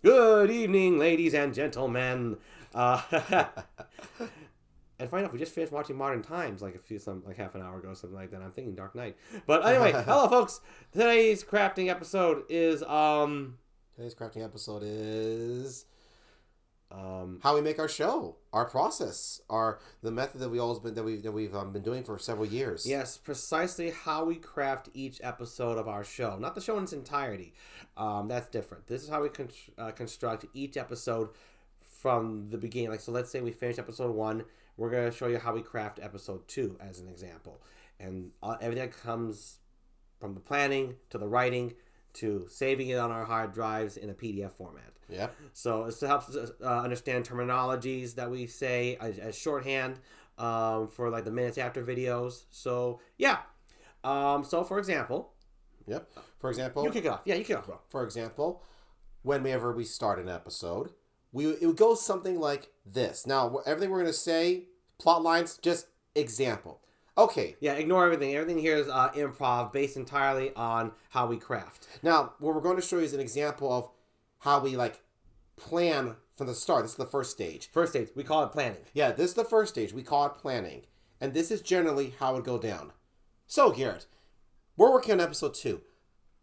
Good evening, ladies and gentlemen. And funny enough, we just finished watching Modern Times like half an hour ago, something like that. I'm thinking Dark Knight. But anyway, hello folks. Today's crafting episode is how we make our show, our process, the method that we've been doing for several years. Yes, precisely how we craft each episode of our show. Not the show in its entirety. That's different. This is how we construct each episode from the beginning. Like, so let's say we finish episode 1. We're going to show you how we craft episode 2 as an example. And everything that comes from the planning to the writing to saving it on our hard drives in a PDF format. Yeah. So it's to help us understand terminologies that we say as shorthand for like the minutes after videos. So yeah. So for example. Yep. For example. You kick it off. Yeah, you kick it off, bro. For example, whenever we start an episode, it would go something like this. Now, everything we're going to say, plot lines, just example. Okay. Yeah, ignore everything. Everything here is improv, based entirely on how we craft. Now, what we're going to show you is an example of how we plan from the start. This is the first stage. First stage, we call it planning. Yeah, this is the first stage. We call it planning. And this is generally how it would go down. So, Garrett, we're working on episode 2.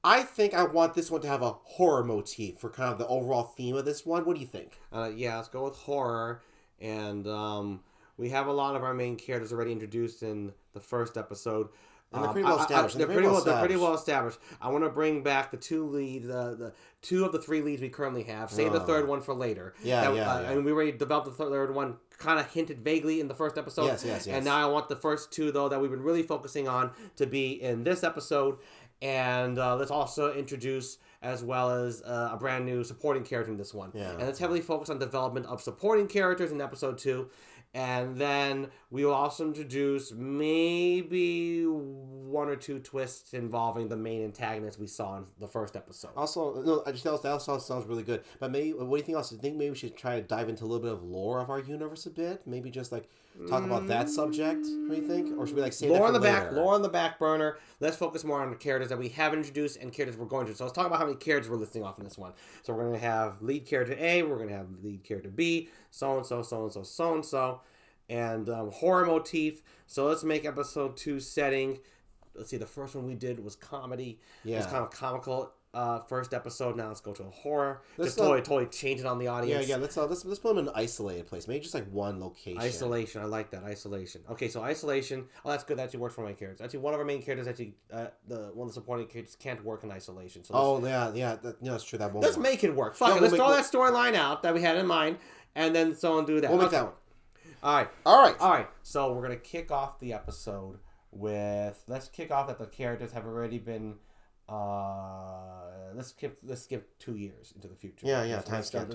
I think I want this one to have a horror motif for kind of the overall theme of this one. What do you think? Yeah, let's go with horror. And we have a lot of our main characters already introduced in the first episode. And they're pretty well established. They're pretty well established. I want to bring back the 2 leads, the 2 of the 3 leads we currently have. Save the third one for later. Yeah. And we already developed the third one, kind of hinted vaguely in the first episode. Yes. And now I want the first 2, though, that we've been really focusing on to be in this episode. And let's also introduce, as well as a brand new supporting character in this one. Yeah. And let's heavily focus on development of supporting characters in episode 2. And then we will also introduce maybe 1 or 2 twists involving the main antagonist we saw in the first episode. Also, no, that also sounds really good. But maybe, what do you think else? Do you think maybe we should try to dive into a little bit of lore of our universe a bit? Maybe just talk about that subject. What do you think? Or should we save lore that on for the later? back, lore on the back burner. Let's focus more on the characters that we have introduced and characters we're going to. So let's talk about how many characters we're listing off in this one. So we're going to have lead character A. We're going to have lead character B. So and so. And horror motif. So let's make episode 2 setting. Let's see, the first one we did was comedy. Yeah. It was kind of comical first episode. Now let's go to a horror. Let's just totally change it on the audience. Yeah. Let's put them in an isolated place. Maybe just one location. Isolation. I like that. Isolation. Okay, so isolation. Oh, that's good. That actually works for my characters. Actually, one of our main characters, one of the supporting characters can't work in isolation. So that's true. That won't let's work. make it work. Fuck it. Let's throw that storyline out that we had in mind, and then someone do that. We'll make that one. All right. So we're gonna kick off the episode with. Let's kick off that the characters have already been. Let's skip 2 years into the future. Yeah. Time skip.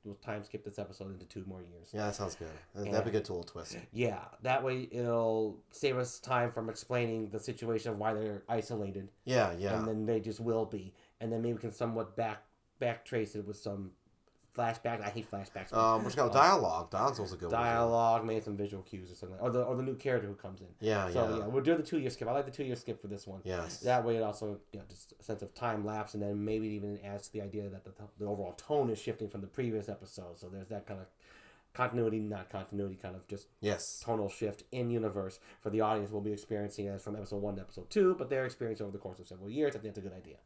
We'll time skip this episode into 2 more years. Yeah, that sounds good. That'd be a good tool twist. Yeah, that way it'll save us time from explaining the situation of why they're isolated. Yeah. And then they just will be, and then maybe we can somewhat backtrace it with some. Flashback. I hate flashbacks. What's called dialogue. Dialogue's also a good. Dialogue, maybe some visual cues or something, or the new character who comes in. Yeah. We'll do the 2-year skip. I like the 2-year skip for this one. Yes. That way, it also just a sense of time lapse, and then maybe it even adds to the idea that the overall tone is shifting from the previous episode. So there's that kind of not continuity, kind of just tonal shift in universe for the audience. We'll be experiencing as from episode 1 to episode 2, but they're experiencing over the course of several years. I think that's a good idea.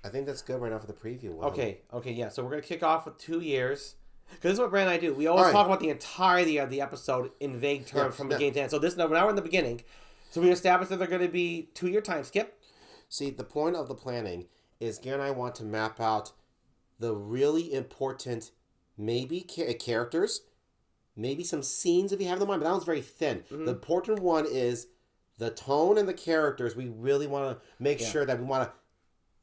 I think that's good right now for the preview. Okay, yeah. So we're going to kick off with 2 years. Because this is what Brand and I do. We always talk about the entirety of the episode in vague terms from beginning to end. So now we're in the beginning. So we established that they're going to be 2-year time skip. See, the point of the planning is Garen and I want to map out the really important, maybe characters, maybe some scenes if you have them in mind. But that one's very thin. Mm-hmm. The important one is the tone and the characters. We really want to make sure that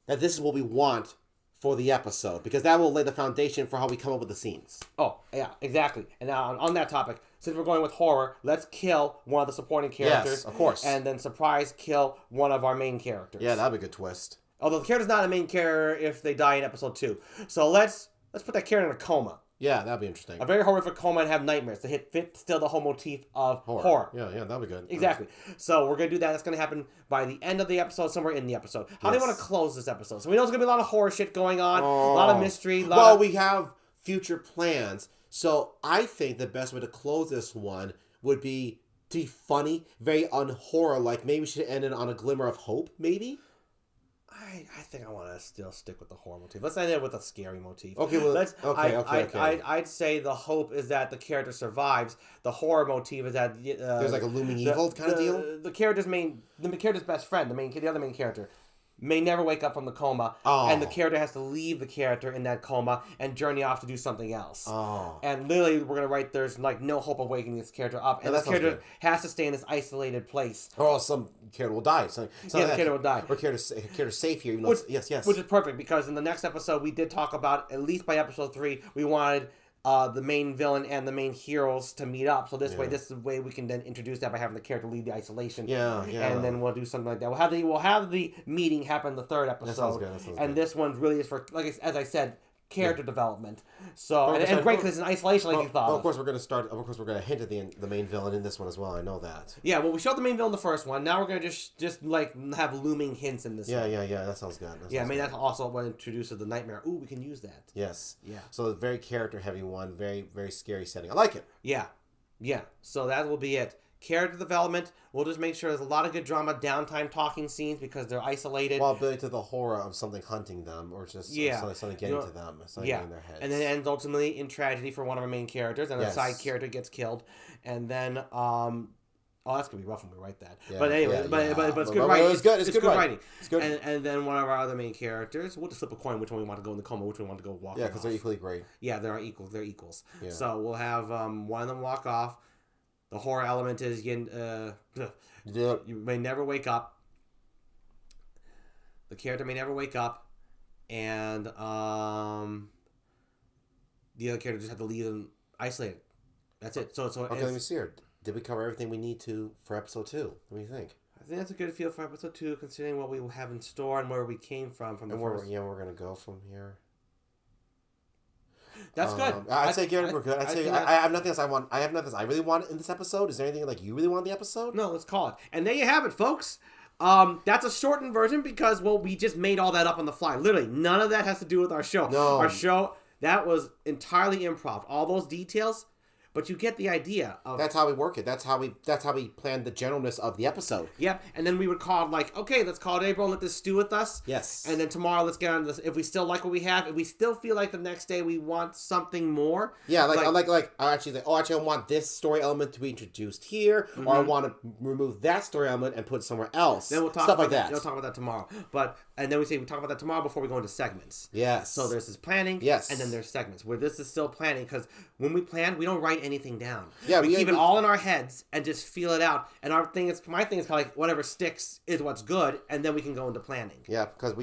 that this is what we want for the episode, because that will lay the foundation for how we come up with the scenes. Oh, yeah, exactly. And now on that topic, since we're going with horror, let's kill one of the supporting characters. Yes, of course. And then surprise kill one of our main characters. Yeah, that'd be a good twist. Although the character's not a main character if they die in episode 2. So let's put that character in a coma. Yeah, that'd be interesting. A very horrific coma and have nightmares to fit still the whole motif of horror. Yeah, that'd be good. Exactly. So we're going to do that. That's going to happen by the end of the episode, somewhere in the episode. How do you want to close this episode? So we know there's going to be a lot of horror shit going on, a lot of mystery. We have future plans. So I think the best way to close this one would be to be funny, very unhorror. Like maybe we should end it on a glimmer of hope, maybe? I think I want to still stick with the horror motif. Let's end it with a scary motif. Okay, well, okay. I'd say the hope is that the character survives. The horror motif is that there's like a looming evil kind of deal. The character's best friend, the other main character, may never wake up from the coma, and the character has to leave the character in that coma and journey off to do something else. And literally, we're gonna write there's like no hope of waking this character up, and this character has to stay in this isolated place. Or some character will die. The character will die. Or character's safe here. Even though yes. Which is perfect because in the next episode we did talk about, at least by episode 3, we wanted the main villain and the main heroes to meet up. So this is the way we can then introduce that by having the character leave the isolation. Yeah. And then we'll do something like that. We'll have the meeting happen in the 3rd episode. That sounds good. And this one really is for, as I said, character development. So and great because it's in isolation, like you thought. Of course, we're going to hint at the main villain in this one as well. I know that. Yeah, well, we showed the main villain in the first one. Now we're going to just like have looming hints in this. one. Yeah. That sounds good. That's also what introduces the nightmare. Ooh, we can use that. Yes. Yeah. So a very character heavy one, very very scary setting. I like it. Yeah. So that will be it. Character development. We'll just make sure there's a lot of good drama, downtime talking scenes because they're isolated. While building to the horror of something hunting them or just something getting to them, something getting in their heads. And then it ends ultimately in tragedy for one of our main characters, and a side character gets killed. And then, that's going to be rough when we write that. Yeah, but anyway, but it's good writing. It's good writing. It's good. And then one of our other main characters, we'll just flip a coin which one we want to go in the coma, which one we want to go walk off. Yeah, because they're equally great. Yeah, they're equals. Yeah. So we'll have one of them walk off. The horror element is you may never wake up. The character may never wake up, and the other character just have to leave them isolated. That's it. So okay, let me see here. Did we cover everything we need to for episode 2? What do you think? I think that's a good feel for episode 2, considering what we will have in store and where we came from the first. Yeah, we're gonna go from here. That's good. I'd say we're good. I have nothing else I want. I have nothing else I really want in this episode. Is there anything like you really want in the episode? No, let's call it. And there you have it, folks. That's a shortened version because, we just made all that up on the fly. Literally, none of that has to do with our show. No. Our show, that was entirely improv. All those details, but you get the idea of... That's how we work it. That's how we planned the generalness of the episode. Yep, and then we would call it okay, let's call it April and let this stew with us. Yes. And then tomorrow, let's get on this. If we still like what we have, if we still feel like the next day we want something more. Yeah, I actually I want this story element to be introduced here, or I want to remove that story element and put it somewhere else. Then we'll talk stuff about like that. We'll talk about that tomorrow. And then we talk about that tomorrow before we go into segments. Yes. So there's this planning. Yes. And then there's segments where this is still planning because when we plan, we don't write anything down. Yeah, we keep it all in our heads and just feel it out. And my thing is kind of like whatever sticks is what's good, and then we can go into planning. Yeah, because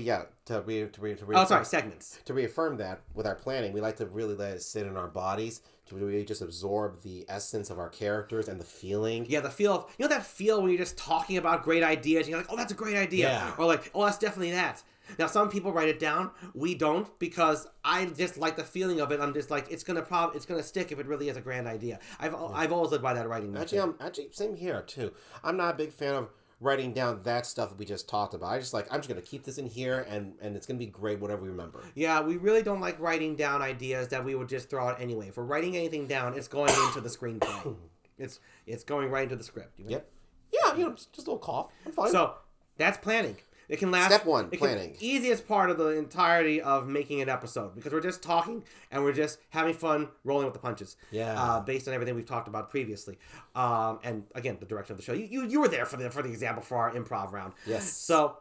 segments. To reaffirm that with our planning, we like to really let it sit in our bodies to really just absorb the essence of our characters and the feeling. Yeah, the feel of, that feel when you're just talking about great ideas and you're like, oh, that's a great idea. Yeah. Or like, oh, that's definitely that. Now, some people write it down. We don't, because I just like the feeling of it. I'm just like, it's gonna stick if it really is a grand idea. I've always lived by that writing. Actually, same here too. I'm not a big fan of writing down that stuff that we just talked about. I'm just gonna keep this in here, and it's gonna be great whatever we remember. Yeah, we really don't like writing down ideas that we would just throw out anyway. If we're writing anything down, it's going into the screenplay. It's going right into the script. Yep. Yeah, just a little cough. I'm fine. So that's planning. It can last. Step 1, planning. Easiest part of the entirety of making an episode, because we're just talking and we're just having fun, rolling with the punches. Yeah. Based on everything we've talked about previously, and again, the direction of the show. You were there for the example for our improv round. Yes. So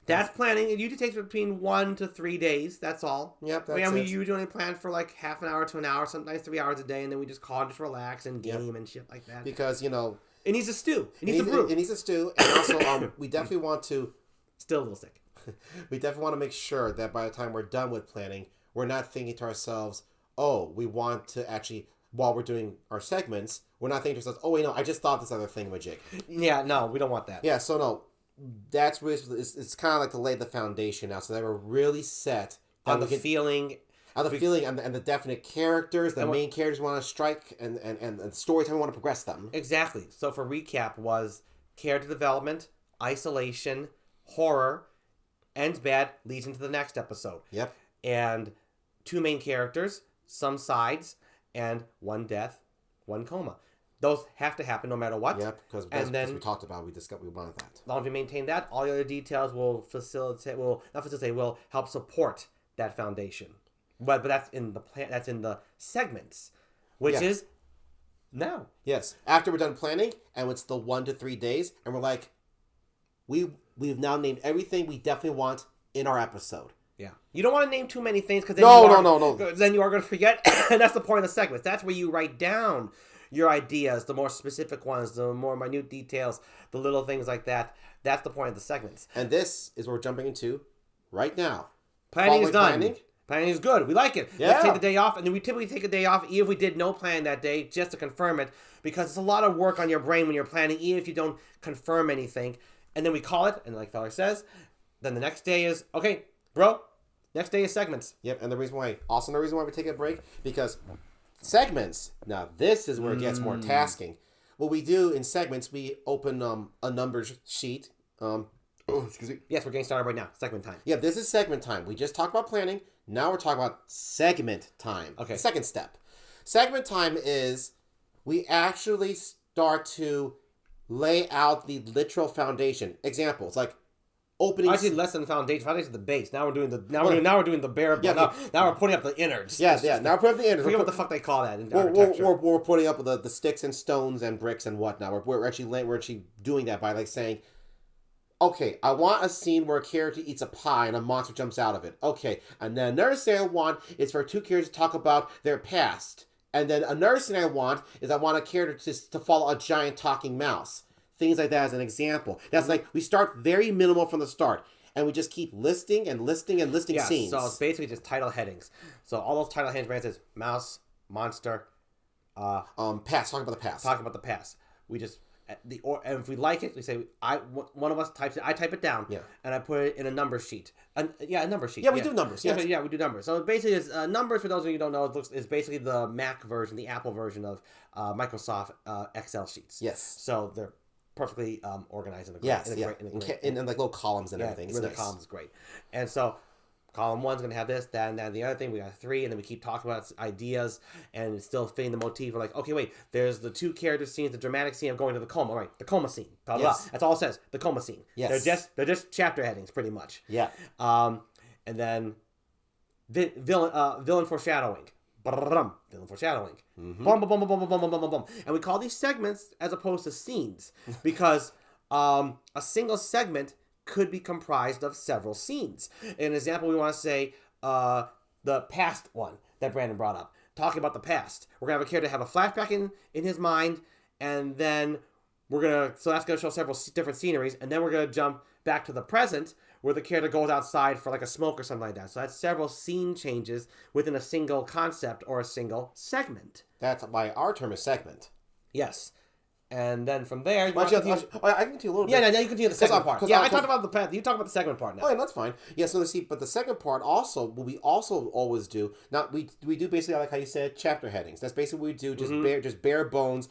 that's planning. It usually takes between 1 to 3 days. That's all. Yep. We usually only plan for like half an hour to an hour, sometimes 3 hours a day, and then we just call and just relax and game and shit like that. Because it needs a stew. It needs a brew. It needs a stew, and also we definitely want to. Still a little sick. We definitely want to make sure that by the time we're done with planning, we're not thinking to ourselves, oh, we want to actually, while we're doing our segments, we're not thinking to ourselves, oh, wait, no, I just thought this other thingamajig. Yeah, no, we don't want that. Yeah, so no, that's really, it's kind of like to lay the foundation now so that we're really set. On the feeling I have the feeling and the definite characters, the main characters want to strike, and the storytelling want to progress them. Exactly. So for recap was character development, isolation, horror, ends bad, leads into the next episode. Yep. And 2 main characters, some sides, and 1 death, 1 coma. Those have to happen no matter what. Yep, because we talked about, we wanted that. As long as we maintain that, all the other details will will help support that foundation. But that's in the plan. That's in the segments, which is now. Yes, after we're done planning, and it's the 1 to 3 days, and we're like, we've now named everything we definitely want in our episode. Yeah, you don't want to name too many things because no. Then you are going to forget, and that's the point of the segments. That's where you write down your ideas, the more specific ones, the more minute details, the little things like that. That's the point of the segments. And this is what we're jumping into right now. Planning is done. Planning is good. We like it. Yeah. Let's take the day off, and then we typically take a day off even if we did no plan that day, just to confirm it, because it's a lot of work on your brain when you're planning, even if you don't confirm anything. And then we call it, and like Feller says, then the next day is, okay, bro, next day is segments. Yep, and the reason why we take a break, because segments, now this is where it gets more tasking. What we do in segments, we open a numbers sheet. Excuse me. Yes, we're getting started right now. Segment time. Yeah, this is segment time. We just talked about planning. Now we're talking about segment time. Okay. Second step. Segment time is we actually start to lay out the literal foundation. Examples like opening. Actually, less than the foundation. Foundation is the base. Now we're doing the now we're doing the bare. Yeah, now we're putting up the innards. Yes, yeah. Now we're putting up the innards. Forget what the fuck they call that in architecture. We're putting up the sticks and stones and bricks and whatnot. We're actually doing that by like saying, okay, I want a scene where a character eats a pie and a monster jumps out of it. Okay, and then another scene I want is for 2 characters to talk about their past. And then another scene I want a character to follow a giant talking mouse. Things like that as an example. That's like, we start very minimal from the start. And we just keep listing and listing and listing scenes. So it's basically just title headings. So all those title headings is mouse, monster, past. Talking about the past. Talking about the past. We just... and if we like it, we say one of us types it. I type it down, and I put it in a number sheet. A number sheet. Yeah, we do numbers. Yes. Yeah, we do numbers. So basically, it's numbers. For those of you who don't know, is basically the Mac version, the Apple version of Microsoft Excel sheets. Yes. So they're perfectly organized in a great, in like little columns and everything. It's nice. The columns is great, and so. Column 1's going to have this, that, and that, and the other thing. We got 3, and then we keep talking about ideas, and it's still fitting the motif. We're like, okay, wait, there's the 2 character scenes, the dramatic scene of going to the coma. All right, the coma scene. Blah, blah. That's all it says, the coma scene. Yes. They're just chapter headings, pretty much. Yeah. And then villain foreshadowing. Villain foreshadowing. Mm-hmm. Boom, boom, boom, boom, boom, boom, boom, boom, boom. And we call these segments as opposed to scenes because a single segment could be comprised of several scenes. An example, we want to say the past one that Brandon brought up. Talking about the past. We're going to have a character have a flashback in his mind, and then so that's going to show several different sceneries, and then we're going to jump back to the present, where the character goes outside for like a smoke or something like that. So that's several scene changes within a single concept or a single segment. That's why our term is segment. Yes. And then from there, I can continue a little bit. Yeah, now you continue the segment part. Yeah, I talked about the past. You talk about the segment part now. Oh, yeah, that's fine. Yeah, so but the second part also, what we also always do, now we do basically like how you said, chapter headings. That's basically what we do, just bare bones,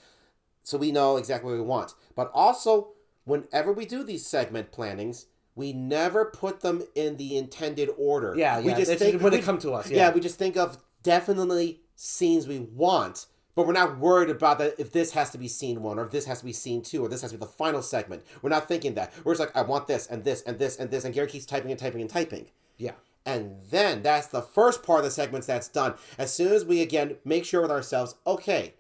so we know exactly what we want. But also, whenever we do these segment plannings, we never put them in the intended order. Yeah, we just think when they come to us. Yeah, we just think of definitely scenes we want. But we're not worried about that if this has to be scene 1, or if this has to be scene 2, or this has to be the final segment. We're not thinking that. We're just like, I want this, and this, and this, and this, and Gary keeps typing and typing and typing. Yeah. And then that's the first part of the segments that's done. As soon as we, again, make sure with ourselves, okay,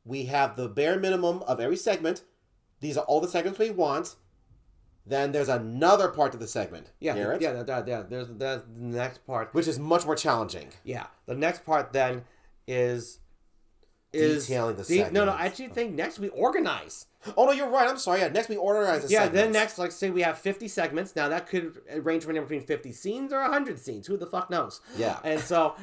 we have the bare minimum of every segment. These are all the segments we want. Then there's another part to the segment. Yeah, there's the next part. Which is much more challenging. Yeah. The next part then is detailing the segments. No, I actually think next we organize. Oh, no, you're right. I'm sorry. Yeah, next we organize the segments. Then next, like say we have 50 segments. Now that could range from anywhere between 50 scenes or 100 scenes. Who the fuck knows? Yeah. And so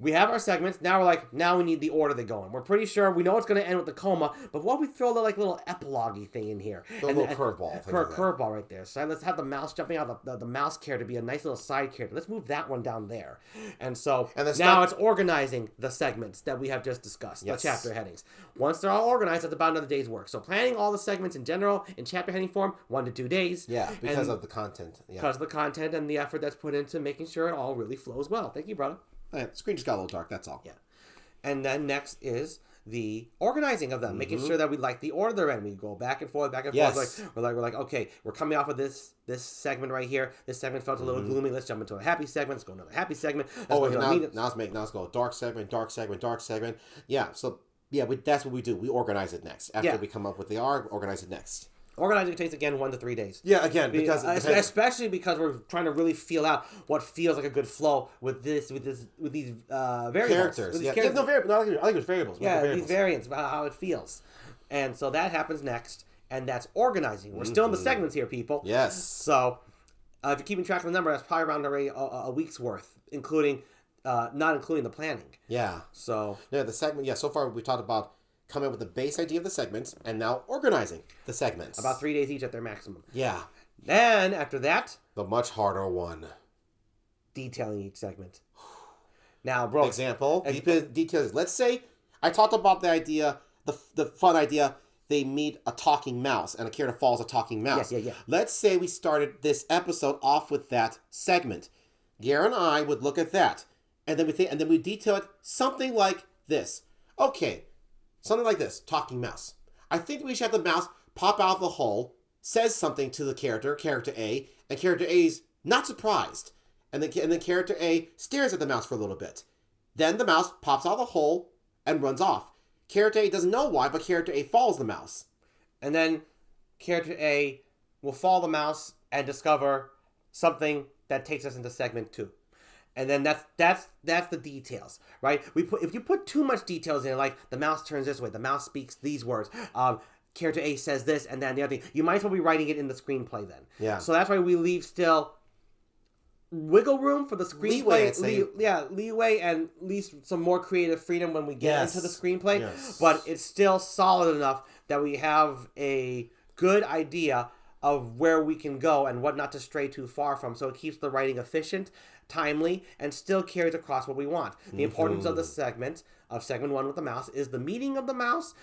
we have our segments. Now we're like, now we need the order they go in. We're pretty sure we know it's going to end with the coma, but what if we throw the little epilogue-y thing in here? The little curveball. Curveball right there. So let's have the mouse jumping out, the mouse character be a nice little side character. Let's move that one down there. And so now it's organizing the segments that we have just discussed, the chapter headings. Once they're all organized, that's about another day's work. So planning all the segments in general in chapter heading form, 1 to 2 days. Yeah, because of the content. Yeah. Because of the content and the effort that's put into making sure it all really flows well. Thank you, brother. The screen just got a little dark, that's all. Yeah. And then next is the organizing of them, making sure that we like the order they're in. We go back and forth, Yes. We're like, okay, we're coming off of this segment right here. This segment felt a little gloomy. Let's jump into a happy segment. Let's go into another happy segment. Now let's go dark segment, dark segment, dark segment. Yeah, so that's what we do. We organize it next. After we come up with the arc, organize it next. Organizing takes, again, 1 to 3 days. Yeah, again, because especially because we're trying to really feel out what feels like a good flow with these variables. Characters. With these yeah, characters. no variables. I think it was variables. Yeah, these variants about how it feels. And so that happens next, and that's organizing. We're still in the segments here, people. Yes. So if you're keeping track of the number, that's probably around a week's worth, including not including the planning. Yeah. So the segment. Yeah. So far we talked about coming up with the base idea of the segments, and now organizing the segments. About 3 days each at their maximum. Yeah. Then, after that, the much harder one. Detailing each segment. Now, bro. Details. Let's say I talked about the idea, the fun idea, they meet a talking mouse, and a character follows a talking mouse. Yeah. Let's say we started this episode off with that segment. Gare and I would look at that, and then we detail it something like this. Okay. Something like this, talking mouse. I think we should have the mouse pop out of the hole, says something to the character A, and character A's not surprised. And then character A stares at the mouse for a little bit. Then the mouse pops out of the hole and runs off. Character A doesn't know why, but character A follows the mouse. And then character A will follow the mouse and discover something that takes us into segment 2. And then that's the details, right? If you put too much details in, like the mouse turns this way, the mouse speaks these words, character A says this, and then the other thing, you might as well be writing it in the screenplay then. Yeah. So that's why we leave still wiggle room for the screenplay. Leeway and at least some more creative freedom when we get into the screenplay. Yes. But it's still solid enough that we have a good idea of where we can go and what not to stray too far from. So it keeps the writing efficient, timely, and still carries across what we want. The importance of the segment, of segment 1 with the mouse, is the meeting of the mouse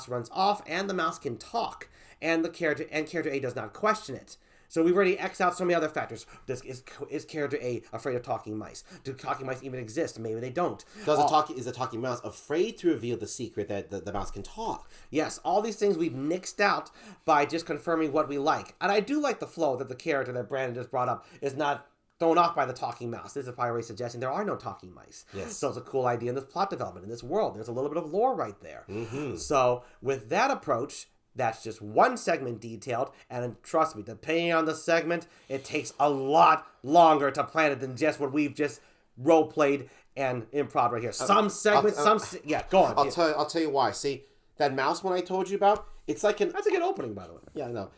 runs off, and the mouse can talk, and character A does not question it. So we've already X'd out so many other factors. Is character A afraid of talking mice? Do talking mice even exist? Maybe they don't. Is a talking mouse afraid to reveal the secret that the mouse can talk? Yes, all these things we've nixed out by just confirming what we like. And I do like the flow that the character that Brandon just brought up is not thrown off by the talking mouse. This is probably already suggesting there are no talking mice. Yes. So it's a cool idea in this plot development, in this world. There's a little bit of lore right there. Mm-hmm. So with that approach, that's just one segment detailed, and trust me, depending on the segment, it takes a lot longer to plan it than just what we've just role-played and improv right here. Some segments, go on. I'll tell you why. See, that mouse one I told you about, it's like That's a good opening, by the way. Yeah, I know.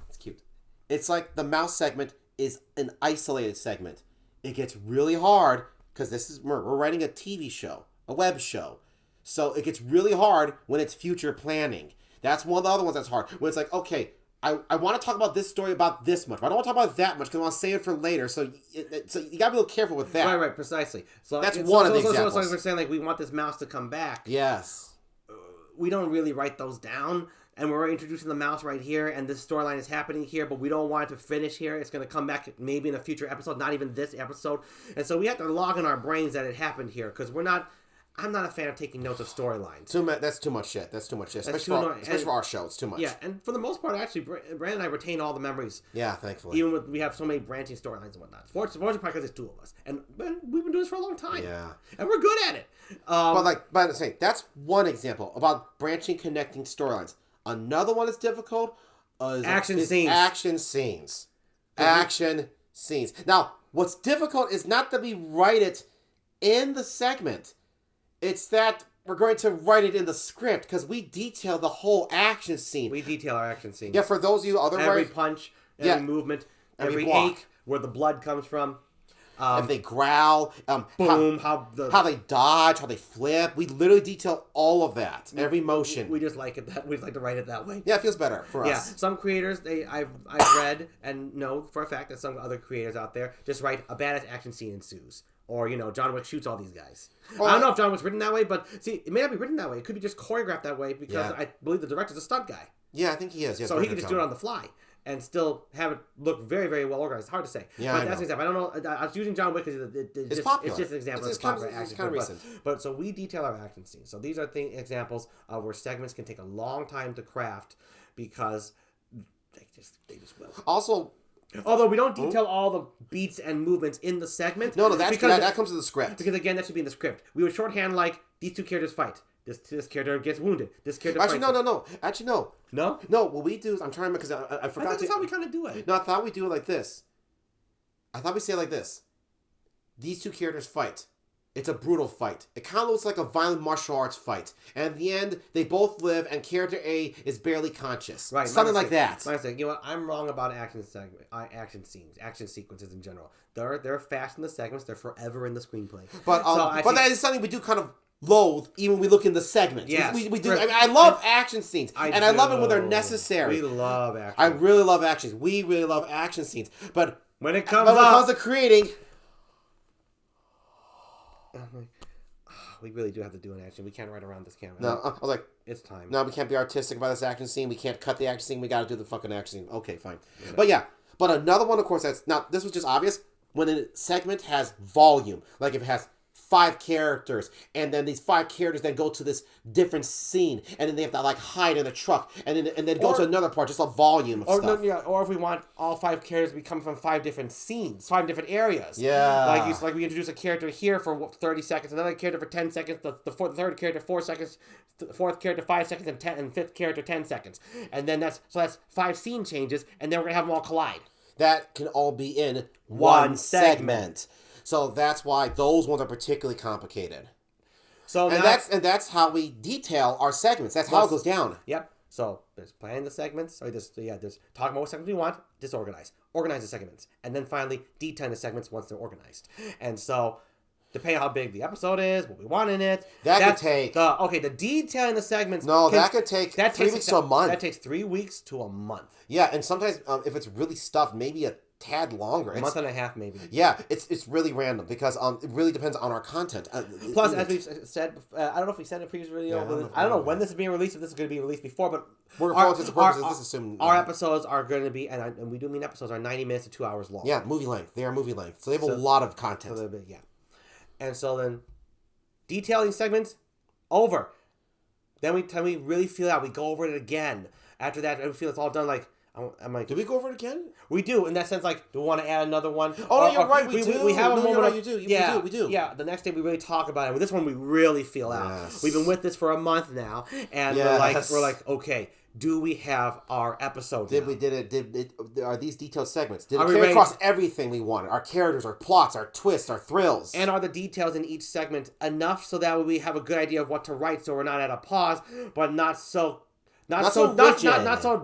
It's cute. It's like the mouse segment is an isolated segment. It gets really hard, because we're writing a TV show, a web show. So it gets really hard when it's future planning. That's one of the other ones that's hard. When it's like, okay, I want to talk about this story about this much, but I don't want to talk about that much because I want to save it for later. So you got to be a little careful with that. Right, precisely. So that's one of the examples. So we're saying, like, we want this mouse to come back. Yes. We don't really write those down, and we're introducing the mouse right here, and this storyline is happening here, but we don't want it to finish here. It's going to come back maybe in a future episode, not even this episode. And so we have to log in our brains that it happened here, because I'm not a fan of taking notes of storylines. That's too much shit. Especially for our show. It's too much. Yeah, and for the most part, actually, Brandon and I retain all the memories. Yeah, thankfully. Even with we have so many branching storylines and whatnot. Fortunately, because there's 2 of us. And we've been doing this for a long time. Yeah. And we're good at it. But I'm saying, that's one example about branching, connecting storylines. Another one that's difficult is action scenes. Now, what's difficult is not that we write it in the segment. It's that we're going to write it in the script because we detail the whole action scene. We detail our action scenes. Yeah, for those of you every punch, every movement, every ache, where the blood comes from. if they growl, boom, how they dodge, how they flip. We literally detail all of that, every motion. We just like it that we like to write it that way. Yeah, it feels better for us. Yeah, some creators I've read and know for a fact that some other creators out there just write a badass action scene ensues. Or, John Wick shoots all these guys. Well, I don't know if John Wick's written that way, but see, it may not be written that way. It could be just choreographed that way because I believe the director's a stunt guy. Yeah, I think he is. So he can just do it on the fly and still have it look very, very well organized. It's hard to say. Yeah, but that's an example. I don't know. I was using John Wick because it's popular. It's just an example of popular action. Kind of recent. But so we detail our action scenes. So these are examples of where segments can take a long time to craft because they just will. Also, although we don't detail all the beats and movements in the segment. No, that comes to the script. Because again, that should be in the script. We would shorthand like these two characters fight. This character gets wounded. This character Actually, no. Actually, no. No? No, what we do is, I'm trying because I forgot that's how we kind of do it. No, I thought we do it like this. I thought we say it like this. These two characters fight. It's a brutal fight. It kind of looks like a violent martial arts fight. And at the end, they both live, and character A is barely conscious. Right. Something like that. My mistake. You know what? I'm wrong about action scenes, action sequences in general. They're fast in the segments. They're forever in the screenplay. But that is something we do kind of loathe even when we look in the segments. Yes. We do. I love action scenes. I love it when they're necessary. We love action. I really love action. We really love action scenes. But when it comes to creating... we really do have to do an action. We can't ride around this camera. No, I was like, it's time. No, we can't be artistic about this action scene. We can't cut the action scene. We got to do the fucking action scene. Okay, fine. Yeah. But another one, of course, this was just obvious. When a segment has volume, like if it has 5 characters, and then these 5 characters then go to this different scene, and then they have to like hide in a truck, and then go to another part, just a volume of stuff. Or if we want all 5 characters to be coming from 5 different scenes, 5 different areas. Yeah. Like we introduce a character here for 30 seconds, another character for 10 seconds, the third character 4 seconds, the fourth character 5 seconds, and fifth character 10 seconds. And then that's 5 scene changes, and then we're gonna have them all collide. That can all be in one segment. So that's why those ones are particularly complicated. That's how we detail our segments. That's how it goes down. Yep. So there's planning the segments, or there's talking about what segments we want, disorganize, organize the segments, and then finally detailing the segments once they're organized. And so, depending on how big the episode is, what we want in it, the detailing the segments. No, that could take 3 weeks to a month. That takes 3 weeks to a month. Yeah, and sometimes if it's really stuffed, maybe a tad longer. A month and a half, maybe. Yeah, it's really random because it really depends on our content. Plus, as we've said, I don't know if we said in a previous video. I don't know when this is being released. If this is going to be released before, but our episodes are going to be, and we do mean episodes are 90 minutes to 2 hours long. Yeah, movie length. They are movie length, so they have a lot of content. So they're big, yeah. And so then, detailing segments over. Then we really feel out. We go over it again. After that, we feel it's all done. Like. I'm like, did we go over it again? We do, in that sense. Like, do we want to add another one? Oh, no, you're right. We do. We have a moment. Right, you do. We do. Yeah. The next day we really talk about it. With this one, we really feel out. Yes. We've been with this for a month now, and we're like, okay, do we have our episode? Are these detailed segments? Did it carry across everything we wanted? Our characters, our plots, our twists, our thrills, and are the details in each segment enough so that we have a good idea of what to write, so we're not at a pause, but not so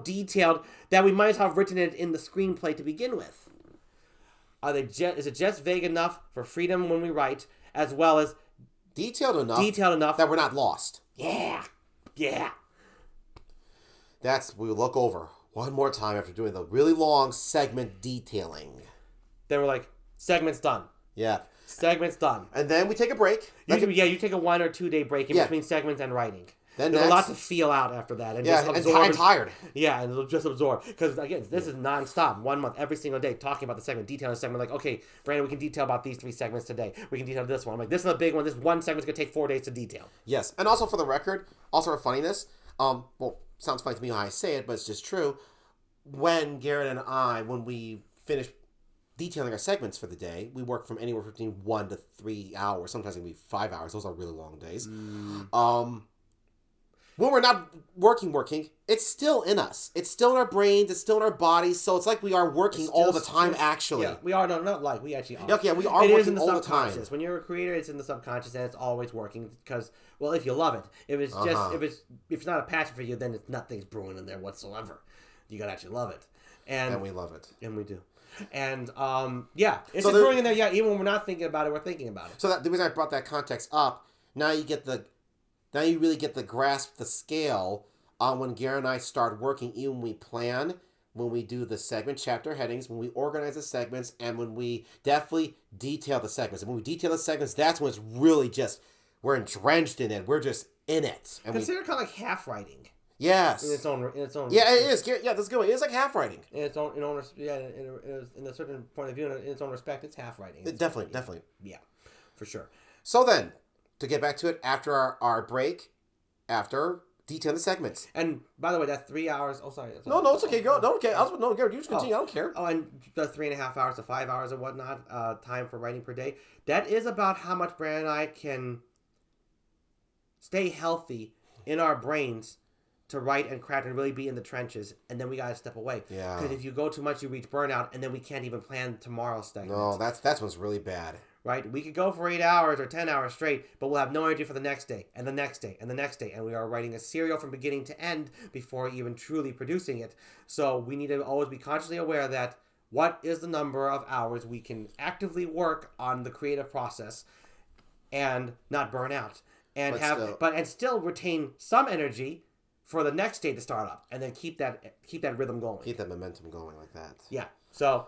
detailed that we might have written it in the screenplay to begin with. Is it just vague enough for freedom when we write, as well as detailed enough that we're not lost? Yeah. We look over one more time after doing the really long segment detailing. Then we're like, segment's done. Yeah. Segment's done. And then we take a break. You take a 1 or 2 day break in between segments and writing. Then there's a lot to feel out after that. And I'm tired. Yeah, and it'll just absorb. Because, again, this is nonstop. 1 month, every single day, talking about the segment, detailing the segment. Like, okay, Brandon, we can detail about these 3 segments today. We can detail this one. I'm like, this is a big one. This one segment's going to take 4 days to detail. Yes. And also, for the record, also for funniness, sounds funny to me how I say it, but it's just true. When Garrett and I, when we finish detailing our segments for the day, we work from anywhere between 1 to 3 hours. Sometimes it can be 5 hours. Those are really long days. When we're not working, it's still in us. It's still in our brains. It's still in our bodies. So it's like we are working all the time, actually. Yeah, we are. No, not like. We actually are. Okay, we are working all the time. When you're a creator, it's in the subconscious, and it's always working because, well, if you love it. If it's not a passion for you, then nothing's brewing in there whatsoever. You gotta actually love it. And we love it. And we do. And it's So just brewing in there. Yeah, even when we're not thinking about it, we're thinking about it. So the reason I brought that context up, now you really get the grasp, the scale on when Gary and I start working, even when we plan, when we do the segment chapter headings, when we organize the segments, and when we definitely detail the segments. And when we detail the segments, that's when it's really just, we're drenched in it. We're just in it. And Consider it kind of like half writing. Yes. In its own. Yeah, it is. Yeah, that's good. It is like half writing. In its own. In a certain point of view, in its own respect, it's half writing. Definitely. Yeah, for sure. So then, to get back to it, after our break, after detailing the segments. And by the way, that's 3 hours. Oh, sorry. No, it's okay. Go. No, okay. Gary, you just continue. I don't care. Oh, and the 3.5 hours to 5 hours or whatnot, time for writing per day. That is about how much Brandon and I can stay healthy in our brains to write and craft and really be in the trenches, and then we gotta step away. Yeah. Because if you go too much, you reach burnout, and then we can't even plan tomorrow's segment. No, that's what's really bad. Right? We could go for 8 hours or 10 hours straight, but we'll have no energy for the next day, and the next day, and the next day, and we are writing a serial from beginning to end before even truly producing it. So we need to always be consciously aware that what is the number of hours we can actively work on the creative process and not burn out, and still retain some energy for the next day to start up, and then keep that rhythm going. Keep that momentum going like that. Yeah. So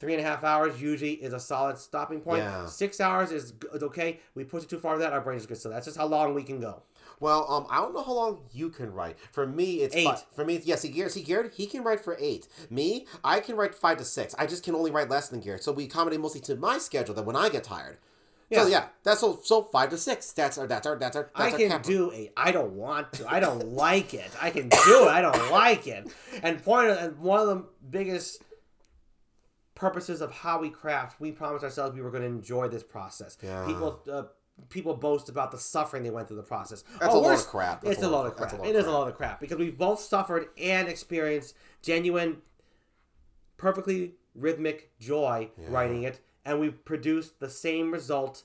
3.5 hours usually is a solid stopping point. Yeah. 6 hours is okay. We push it too far to that, our brain is good. So that's just how long we can go. Well, I don't know how long you can write. For me, it's 8. For me, yes. See, Garrett, he can write for 8. Me, I can write 5 to 6. I just can only write less than Garrett. So we accommodate mostly to my schedule. That when I get tired. Yeah. So yeah, that's so 5 to 6. That's our I can do 8. I don't want to. I don't like it. I can do it. I don't like it. And one of the biggest purposes of how we craft, we promised ourselves we were going to enjoy this process. Yeah. People boast about the suffering they went through the process. That's a load of crap. It's a load of crap. It is a load of crap because we've both suffered and experienced genuine, perfectly rhythmic joy writing it, and we've produced the same result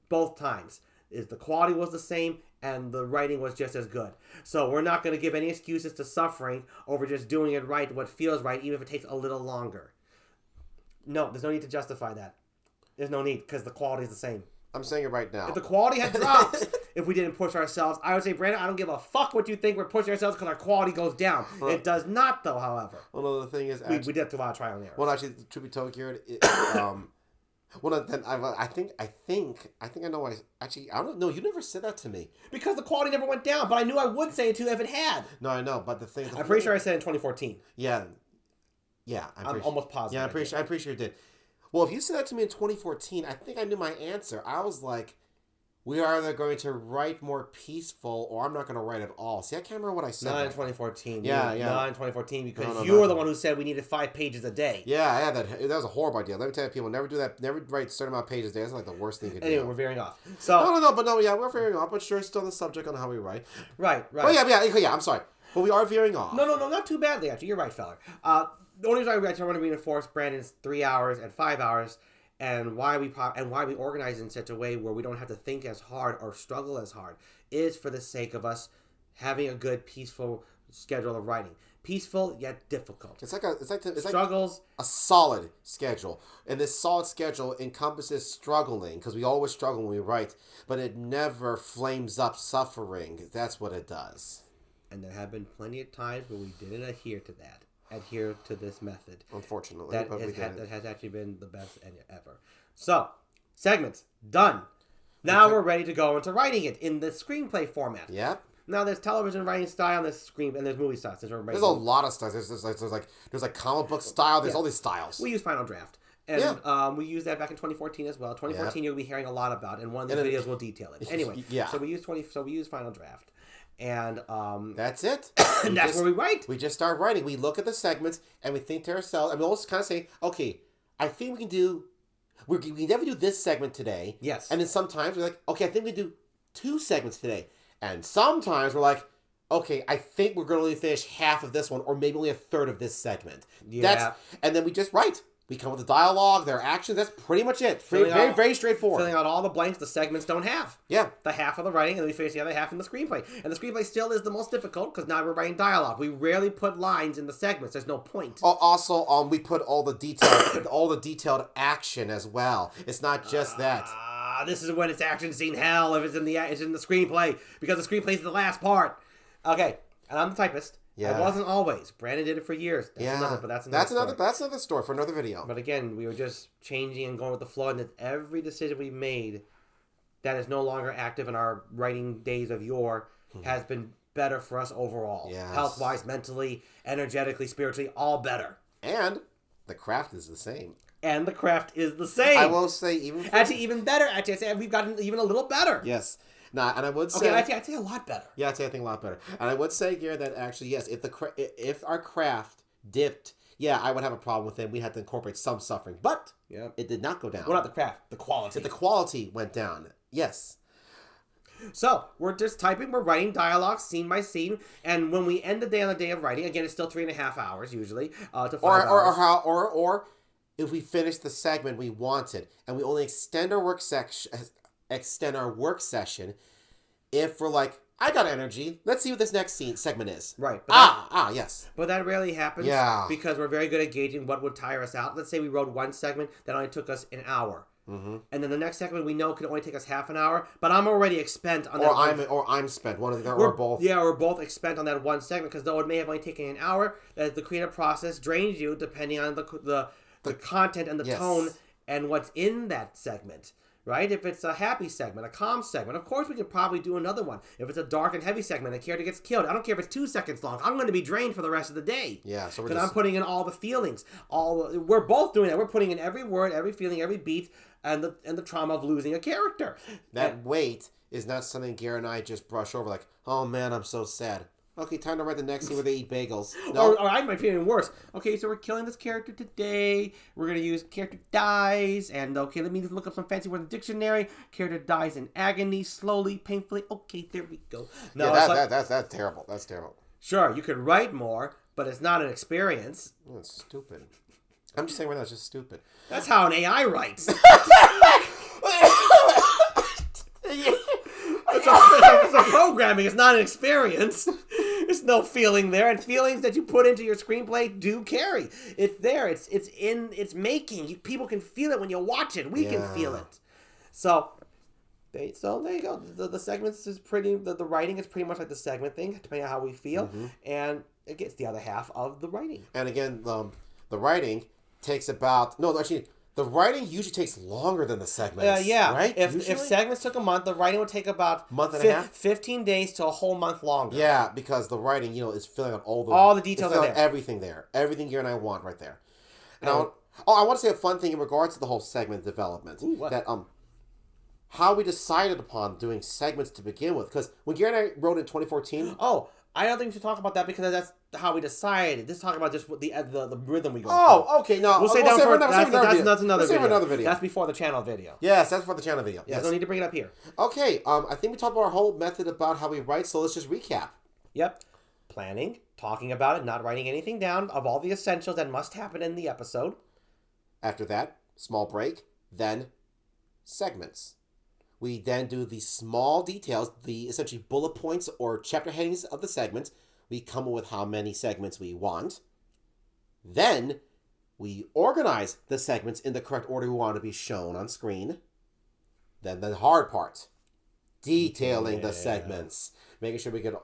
both times. The quality was the same and the writing was just as good. So we're not going to give any excuses to suffering over just doing it right, what feels right, even if it takes a little longer. No, there's no need to justify that. There's no need because the quality is the same. I'm saying it right now. If the quality had dropped, if we didn't push ourselves, I would say, Brandon, I don't give a fuck what you think. We're pushing ourselves because our quality goes down. Well, it does not, though. However, well, no, the thing is, we did a lot of trial and error. Well, actually, to be told, Garrett, well, then I think I know. I don't know. You never said that to me because the quality never went down. But I knew I would say it too if it had. No, I know. But I'm pretty sure I said in 2014. Yeah. I'm almost positive. Yeah, I'm pretty sure you did. Well, if you said that to me in 2014, I think I knew my answer. I was like, we are either going to write more peaceful or I'm not going to write at all. See, I can't remember what I said. Not in 2014. Yeah. Not in 2014 because you were the one who said we needed 5 pages a day. Yeah, that was a horrible idea. Let me tell you, people, never do that. Never write a certain amount of pages a day. That's like the worst thing you could do. Anyway, we're veering off. So we're veering off, but sure, still the subject on how we write. Right. Oh, yeah, I'm sorry. But we are veering off. No, not too badly, actually. You're right, fella. The only reason I want to reinforce Brandon's 3 hours and 5 hours and why we organize in such a way where we don't have to think as hard or struggle as hard is for the sake of us having a good, peaceful schedule of writing. Peaceful yet difficult. It's like struggles. A solid schedule, and this solid schedule encompasses struggling because we always struggle when we write, but it never flames up suffering. That's what it does. And there have been plenty of times where we didn't adhere to this method. Unfortunately. That has actually been the best ever. So, segments, done. Now we're ready to go into writing it in the screenplay format. Yep. Now there's television writing style, and there's movie style. There's a lot of styles. There's like comic book style. There's all these styles. We use Final Draft. And we used that back in 2014 as well. 2014 you'll be hearing a lot about, and one of the videos will detail it. Anyway, so we use Final Draft. And that's it. And that's where we write. We just start writing. We look at the segments and we think to ourselves, and we always kind of say, okay, I think we can do. We never do this segment today. Yes. And then sometimes we're like, okay, I think we do 2 segments today. And sometimes we're like, okay, I think we're going to only finish half of this one, or maybe only a third of this segment. Yeah. And then we just write. We come with the dialogue, their actions. That's pretty much it. Very straightforward. Filling out all the blanks the segments don't have. Yeah. The half of the writing, and then we finish the other half in the screenplay. And the screenplay still is the most difficult because now we're writing dialogue. We rarely put lines in the segments. There's no point. Also, we put all the detailed action as well. It's not just that. This is when it's action scene hell if it's in the screenplay because the screenplay is the last part. Okay, and I'm the typist. Yeah. I wasn't always. Brandon did it for years. That's another story for another video. But again, we were just changing and going with the flow, and every decision we made that is no longer active in our writing days of yore has been better for us overall. Yes. Health-wise, mentally, energetically, spiritually, all better. And the craft is the same. I will say even better. Actually, I'd say we've gotten even a little better. Yes. And I would say... Okay, I'd say a lot better. Yeah, I think a lot better. And I would say, Gary, that actually, yes, if our craft dipped, yeah, I would have a problem with it. We had to incorporate some suffering. But it did not go down. Well, not the craft, the quality. The quality went down. Yes. So, we're just typing, we're writing dialogue scene by scene, and when we end the day on the day of writing, again, it's still 3.5 hours, usually, to 5 hours. Or if we finish the segment we wanted, and we only extend our work session if we're like, I got energy, let's see what this next segment is. Right. Yes. But that rarely happens because we're very good at gauging what would tire us out. Let's say we wrote one segment that only took us an hour. Mm-hmm. And then the next segment we know could only take us half an hour, but I'm already expent on that. I'm spent. One of the or both. Yeah, we're both expent on that one segment because though it may have only taken an hour, that the creative process drains you depending on the content and the tone and what's in that segment. Right? If it's a happy segment, a calm segment, of course we could probably do another one. If it's a dark and heavy segment, a character gets killed, I don't care if it's 2 seconds long. I'm going to be drained for the rest of the day. Yeah, so I'm putting in all the feelings. We're both doing that. We're putting in every word, every feeling, every beat, and the trauma of losing a character. That weight is not something Gary and I just brush over like, oh man, I'm so sad. Okay, time to write the next scene where they eat bagels. No. Or I might feel even worse. Okay, so we're killing this character today. We're going to use character dies. And okay, let me just look up some fancy words in the dictionary. Character dies in agony, slowly, painfully. Okay, there we go. No, yeah, that's terrible. That's terrible. Sure, you could write more, but it's not an experience. Oh, it's stupid. I'm just saying right now, it's just stupid. That's how an AI writes. It's a programming. It's not an experience. There's no feeling there, and feelings that you put into your screenplay do carry. It's there. It's making. People can feel it when you watch it. We can feel it. So there you go. The segments is pretty. The writing is pretty much like the segment thing, depending on how we feel, and it gets the other half of the writing. And again, the writing takes about the writing usually takes longer than the segments. Right? If segments took a month, the writing would take about month and a half, 15 days to a whole month longer. Yeah, because the writing, is filling out all the details are there. Everything there. Everything you and I want right there. Now, I want to say a fun thing in regards to the whole segment development. Ooh, what? That how we decided upon doing segments to begin with. Because when Gary and I wrote in 2014... Oh, I don't think we should talk about that because that's how we decided. Just talk about just the rhythm we go through. Oh, okay. No, we'll save that for another video. That's before the channel video. Yes, that's for the channel video. Yes, don't need to bring it up here. Okay, I think we talked about our whole method about how we write, so let's just recap. Yep. Planning, talking about it, not writing anything down of all the essentials that must happen in the episode. After that, small break, then segments. We then do the small details, the essentially bullet points or chapter headings of the segments. We come up with how many segments we want. Then we organize the segments in the correct order we want to be shown on screen. Then the hard part, detailing the segments. Making sure we get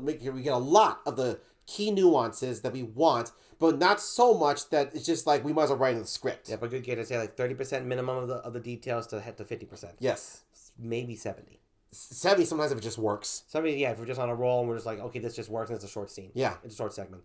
making sure we get a lot of the key nuances that we want, but not so much that it's just like we might as well write in the script. Yeah, but good kid, I'd say like 30% minimum of the details to head to 50%. Yes. Maybe 70. 70 sometimes if it just works. If we're just on a roll and we're just like, okay, this just works and it's a short scene. Yeah. It's a short segment.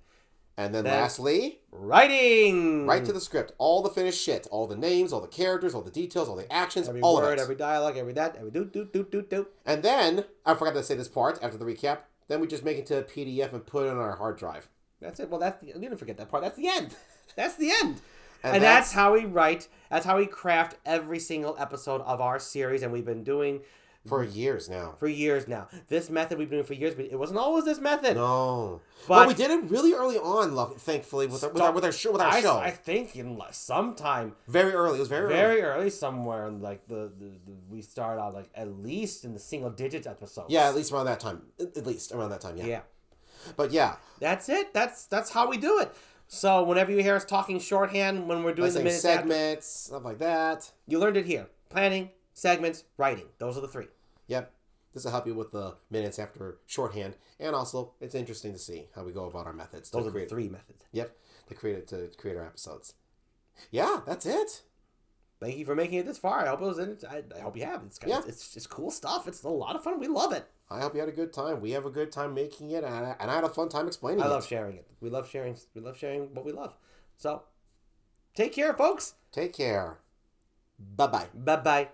And then lastly... writing! Right to the script. All the finished shit. All the names, all the characters, all the details, all the actions, every all word, of it. every dialogue, every that, every do. And then, I forgot to say this part after the recap, then we just make it to a PDF and put it on our hard drive. That's it. Well, you didn't forget that part. That's the end. That's the end. And that's how we write. That's how we craft every single episode of our series. And we've been doing For years now. For years now. This method we've been doing for years, but it wasn't always this method. No. But we did it really early on, thankfully, with our show. I think in sometime. Very early. It was very early. Very early somewhere in like the we started out like at least in the single digits episodes. Yeah, at least around that time. Yeah. But yeah. That's it. That's how we do it. So whenever you hear us talking shorthand when we're doing the minutes segments, stuff like that. You learned it here. Planning, segments, writing. Those are the three. Yep. This will help you with the minutes after shorthand. And also, it's interesting to see how we go about our methods. Those are the three methods. Yep. To create our episodes. Yeah, that's it. Thank you for making it this far. I hope it was I hope you have. It's cool stuff. It's a lot of fun. We love it. I hope you had a good time. We have a good time making it, and I had a fun time explaining it. I love sharing it. We love sharing what we love. So, take care, folks. Take care. Bye-bye. Bye-bye.